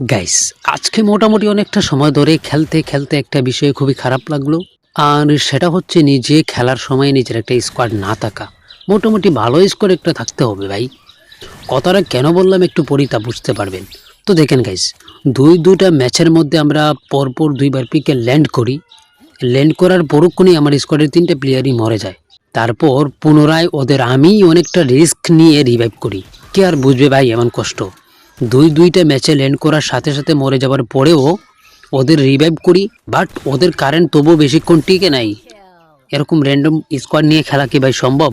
Guys, আজকে মোটামুটি অনেকটা সময় ধরে খেলতে খেলতে একটা বিষয় খুবই খারাপ লাগলো। আর সেটা হচ্ছে নিজে খেলার সময় নিজের একটা স্কোয়াড না থাকা। মোটামুটি ভালো স্কোয়াড একটা থাকতে হবে ভাই। কথাটা কেন বললাম একটু পরেই তা বুঝতে পারবেন। তো দেখেন গাইস, দুইটা ম্যাচের মধ্যে আমরা পরপর দুইবার পিকে ল্যান্ড করি। ল্যান্ড করার পরক্ষণেই আমার স্কোয়াডের 3টে প্লেয়ারই মরে যায়। তারপর পুনরায় ওদের আমি অনেকটা রিস্ক নিয়ে রিভাইভ করি। কে আর বুঝবে ভাই এমন কষ্ট। দুইটা ম্যাচে ল্যান্ড করার সাথে সাথে মরে যাওয়ার পরেও ওদের রিভাইভ করি, বাট ওদের কারেন্ট তবুও বেশিক্ষণ টিকে নাই। এরকম র্যান্ডম স্কোয়াড নিয়ে খেলা কি ভাই সম্ভব?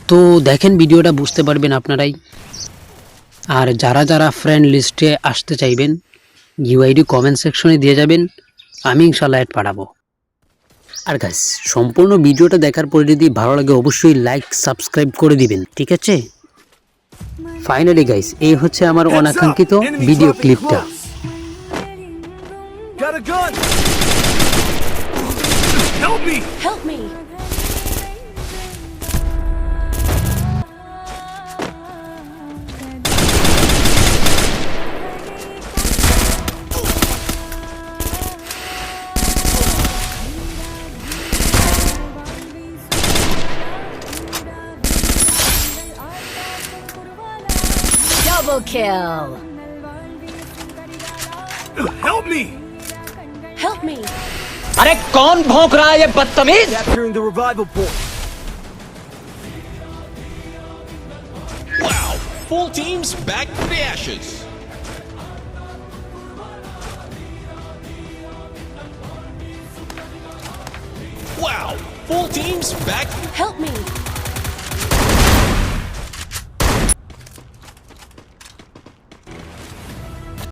তো দেখেন, ভিডিওটা বুঝতে পারবেন আপনারাই। আর যারা যারা ফ্রেন্ড লিস্টে আসতে চাইবেন, ইউআইডি কমেন্ট সেকশনে দিয়ে যাবেন, আমি ইনশাল্লাহ অ্যাড পাঠাবো। আর গাইস, সম্পূর্ণ ভিডিওটা দেখার পরে যদি ভালো লাগে অবশ্যই লাইক সাবস্ক্রাইব করে দিবেন, ঠিক আছে? ফাইনালি গাইস, এই হচ্ছে আমার অনাকাঙ্ক্ষিত ভিডিও ক্লিপটা। Got a gun! Help me! Help me! Double kill! Help me! Help me! अरे कौन भौंक रहा है ये बदतमीज? Capturing the revival point. Wow, full teams back from the ashes. Wow, full teams back. Help me!